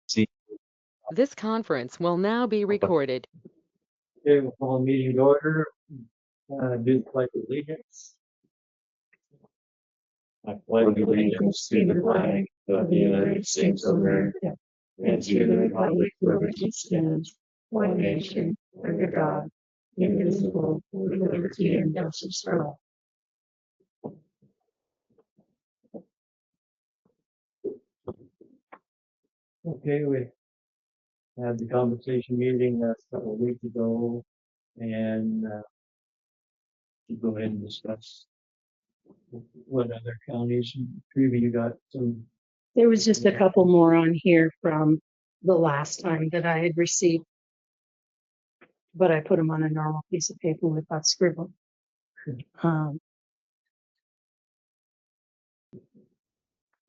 See. This conference will now be recorded. Okay, we'll call the meeting to order. Do the pledge of allegiance. I pledge allegiance to the flag of the United States of America and to the republic for which it stands, one nation, under God, indivisible, with liberty and justice for all. Okay, we had the conversation meeting a couple of weeks ago, and we'll go ahead and discuss what other counties. Maybe you got some. There was just a couple more on here from the last time that I had received, but I put them on a normal piece of paper without scribble.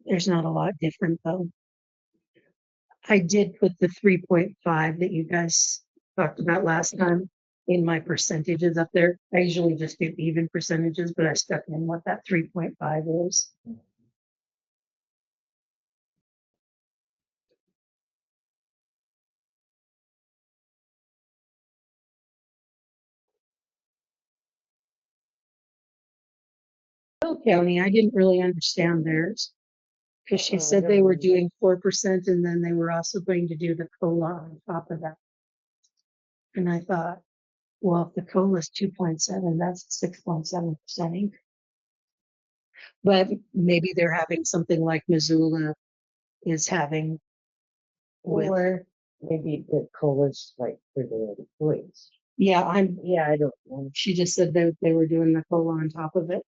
There's not a lot different though. I did put the 3.5 that you guys talked about last time in my percentages up there. I usually just do even percentages, but I stuck in what that 3.5 is. Hill County, I didn't really understand theirs because she said they were doing 4% and then they were also going to do the COLA on top of that. And I thought, well, if the COLA is 2.7, that's 6.7% increase. But maybe they're having something like Missoula is having. Or maybe the COLA's like for the employees. Yeah, I don't know. she just said that they were doing the COLA on top of it.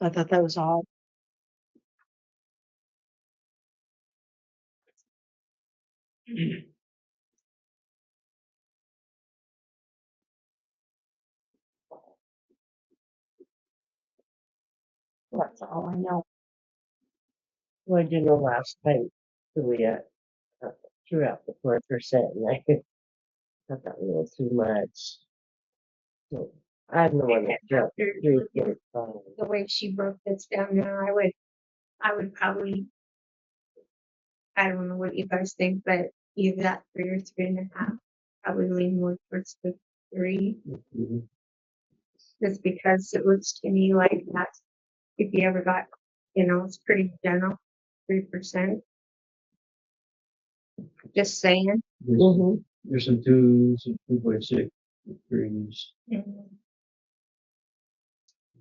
I thought that was odd. That's all I know. Well, I did know last time Julia threw out the 4%, and I thought that was a little too much. So I'm the one that dropped it. The way she broke this down now, I would probably, I don't know what you guys think, but either that 3 or 3.5, probably lean more towards the 3. Just because it looks to me like that's, if you ever got, it's pretty general, 3%. Just saying. There's some 2.6, 3s,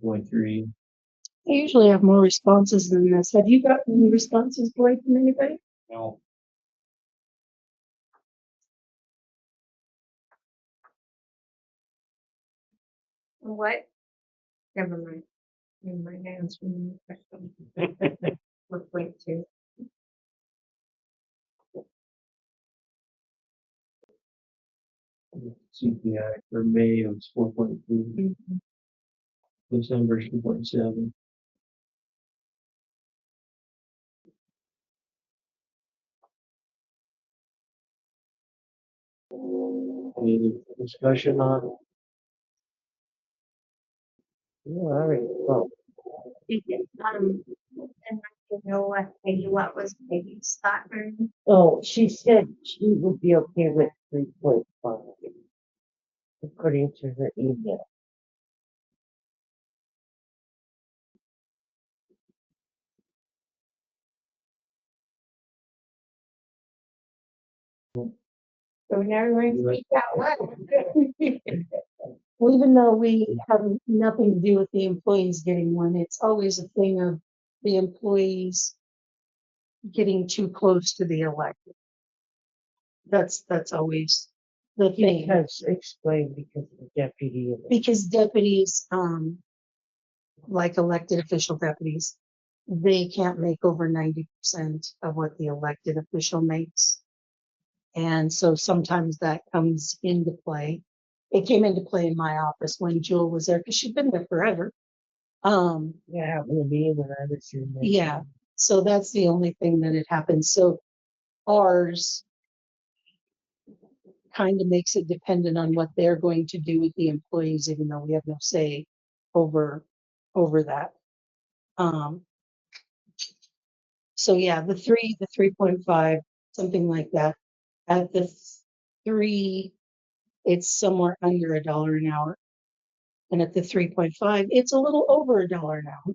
0.3. I usually have more responses than this. Have you got any responses, Blake, from anybody? No. What? Never mind. Never mind, answering the question. 4.2. CPI for May it was 4.2. December 2.7. Any discussion on it? Yeah, all right. Well, And I don't know what was Peggy's thought. oh, she said she would be okay with 3.5, according to her email. So now we're going to speak out loud. Well, even though we have nothing to do with the employees getting one, it's always a thing of the employees getting too close to the elected. That's always the thing. Explain because the deputy. Because deputies, like elected official deputies, they can't make over 90% of what the elected official makes. And so sometimes that comes into play. It came into play in my office when Jewel was there because she's been there forever. Yeah, happened to be when I was in there. Yeah. So that's the only thing that had happened. So ours kind of makes it dependent on what they're going to do with the employees, even though we have no say over that. So yeah, the 3.5, something like that. At the 3, it's somewhere under $1 an hour. And at the 3.5, it's a little over $1 an hour.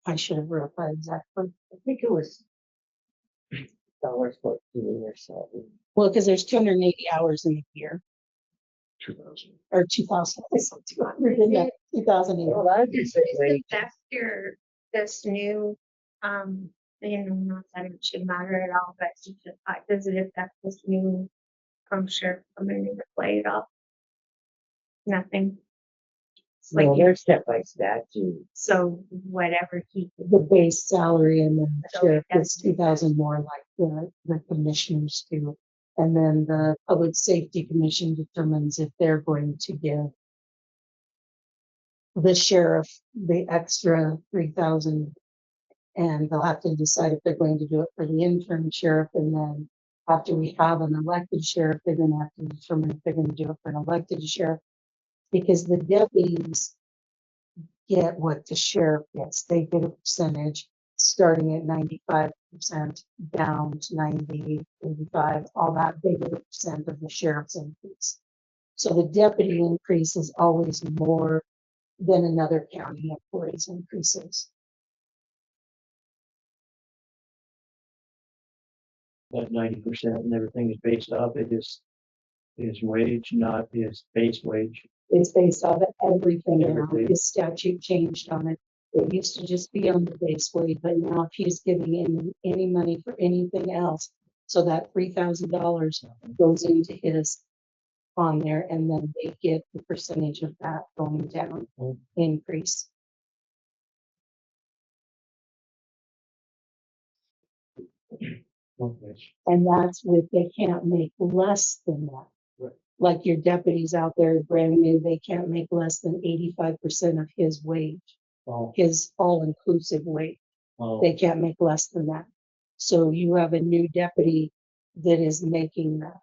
I should have wrote that exactly. I think it was $14 or something. Well, because there's 280 hours in a year, 2,000. or 2,000, I said 200 in that 2008. Well, I'd be This saying is wage. after this new, not that it should matter at all, but does it affect this new sheriff coming into play at all? Nothing. It's like, Well, they're set by statute. so whatever he, The base salary, and then the So sheriff it gets 2,000 more like the commissioners do. And then the Public Safety Commission determines if they're going to give the sheriff the extra 3,000, and they'll have to decide if they're going to do it for the interim sheriff. And then after we have an elected sheriff, they're going to have to determine if they're going to do it for an elected sheriff, because the deputies get what the sheriff gets. They get a percentage starting at 95% down to 90, 85, all that. They get a percent of the sheriff's increase. So the deputy increase is always more than another county employee's increases. That 90% and everything is based off of his wage, not his base wage. It's based off of everything now. Everything. His statute changed on it. It used to just be on the base wage, but now if he's giving in any money for anything else, so that $3,000 goes into his on there, and then they get the percentage of that going down, increase. Okay. And that's with, they can't make less than that. Right. Like your deputies out there, brand new, they can't make less than 85% of his wage, Oh, his all-inclusive wage. oh, They can't make less than that. So you have a new deputy that is making that.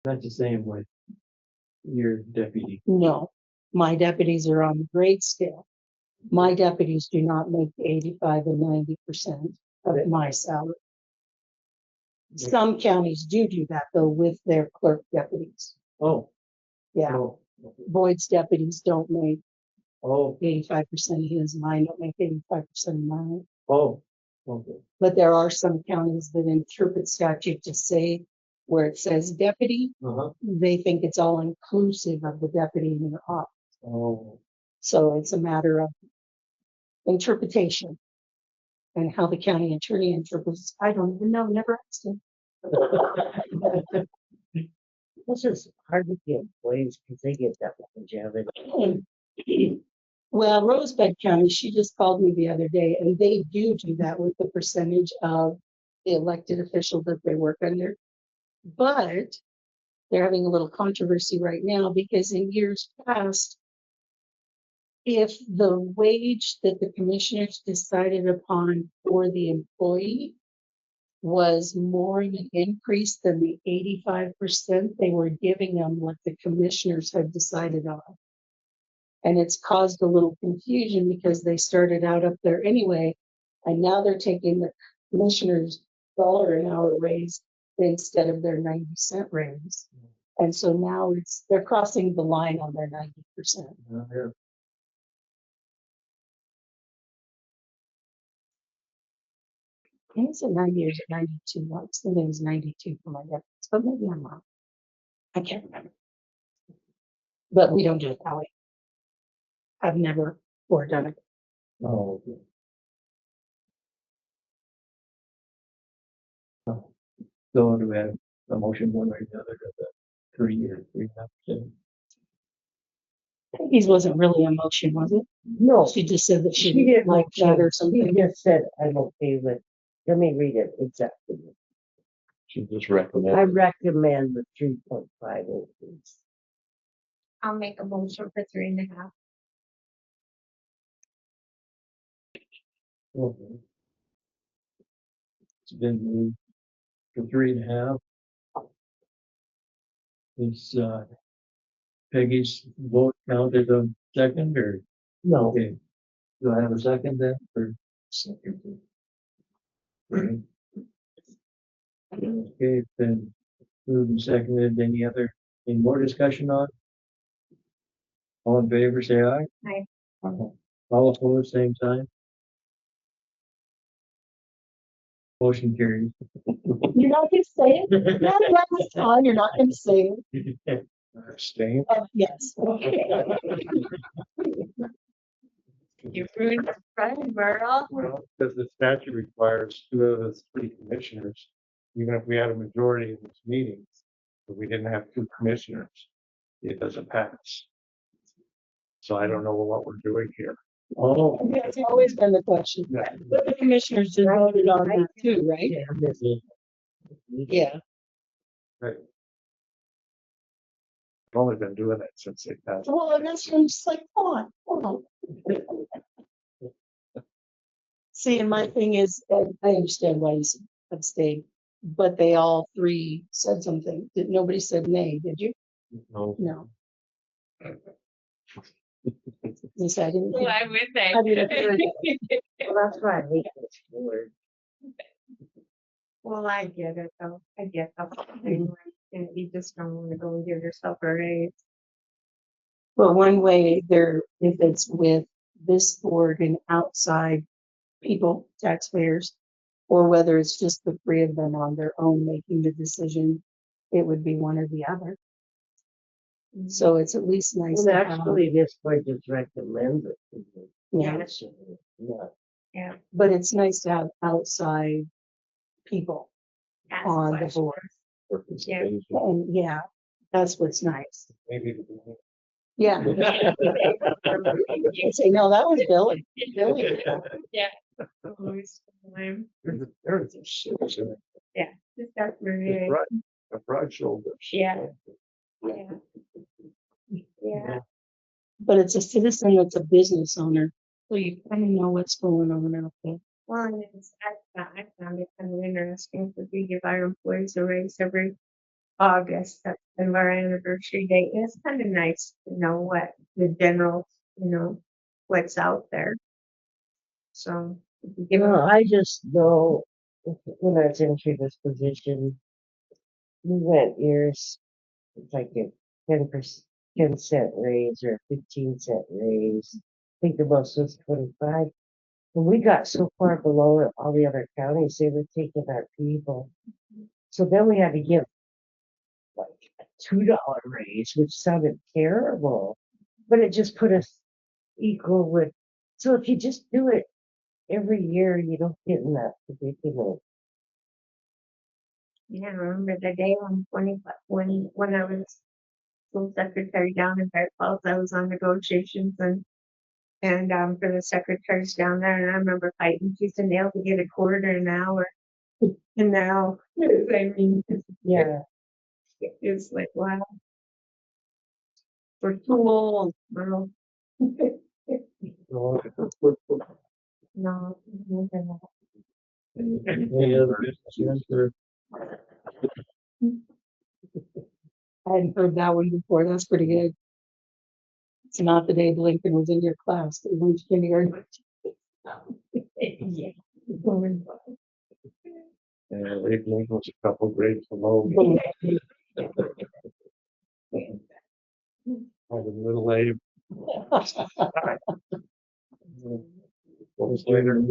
that's the same with your deputy. No, my deputies are on the grade scale. My deputies do not make 85 and 90% of my salary. Some counties do that though with their clerk deputies. Oh, Yeah, oh, Boyd's deputies don't make oh, 85% of his, mine don't make 85% of mine. oh, okay. But there are some counties that interpret statute to say where it says deputy, Uh-huh. they think it's all inclusive of the deputy in their office. Oh, So it's a matter of interpretation and how the county attorney interprets. I don't even know, never asked him. This is hard to get employees because they get that longevity. Well, Rosebud County, she just called me the other day, and they do that with the percentage of the elected official that they work under. But they're having a little controversy right now because in years past, if the wage that the commissioners decided upon for the employee was more of an increase than the 85% they were giving them what the commissioners had decided on. And it's caused a little confusion because they started out up there anyway, and now they're taking the commissioners' $1 an hour raise instead of their 90-cent raise. And so now they're crossing the line on their 90%. yeah. I think it's at 90 or is it 92? I was thinking it was 92 for my deputies, but maybe I'm wrong. I can't remember. But we don't do it that way. I've never or done it. Oh, okay. So do we have a motion one way or the other to the 3 or 3.5%? Peggy's wasn't really a motion, was it? No, She just said that she she didn't didn't like that or She something. just said, I'm okay with, let me read it exactly. She just I recommended. recommend the 3.5 increase. I'll make a motion for 3.5. Okay. It's been moved to 3.5. Is Peggy's vote counted a second or? No, Okay, Do I have a second then for? Okay, it's been moved and seconded. Any more discussion on? All in favor, say aye. Aye. All opposed, same sign. Motion carries. You're not gonna say it? Not last time, you're not gonna say it? Abstain. Yes. You ruined the fun, Merle. Well, because the statute requires 2 of the 3 commissioners, even if we had a majority in these meetings, but we didn't have 2 commissioners, it doesn't pass. So I don't know what we're doing here. Oh. That's always been the question. But the commissioners just voted on that too, right? Yeah. Right. I've only been doing it since they passed. Well, and that's when I'm just like, hold on. See, and my thing is, I understand why you abstained, but they all 3 said something. Nobody said nay, did you? No. No. You said I didn't. Why would they? I didn't hear that. Well, that's why I hate this word. Well, I get it though. I get the whole thing. And you just don't want to go and give yourself a raise. But one way there, if it's with this board and outside people, taxpayers, or whether it's just the 3 of them on their own making the decision, it would be one or the other. So it's at least nice Well, to have, actually, this board just recommends it. to the yeah, commission, not- Yeah. but it's nice to have outside people ask on the questions. board. Yeah. And yeah, that's what's nice. Maybe. Yeah. You say, no, that was Billy. Billy. Always time. There's a shit. Just got It's really, broad, a broad shoulders. yeah. Yeah. Yeah. But it's a citizen that's a business owner. So you kind of know what's going on out there. Well, and I found it kind of interesting because we give our employees a raise every August. That's kind of our anniversary date. And it's kind of nice to know what the general, what's out there. So if you give them, No, I just know when I was entering this position, we went years, it's like a 10% raise or 15-cent raise. I think the most was 25. And we got so far below all the other counties, they were taking our people. So then we had to give like a $2 raise, which sounded terrible, but it just put us equal with. So if you just do it every year, you don't get in that predicament. I remember the day when I was school secretary down in Bear Falls, I was on negotiations and for the secretaries down there, and I remember fighting tooth and nail to get a quarter an hour. And now, I mean, Yeah. it's like, wow. We're too old, well. No, Any other business for? I hadn't heard that one before. That's pretty good. It's not the day Lincoln was in your class. They went to kindergarten. yeah. And Abe Lincoln's a couple grades below me. I was a little Abe. What was later?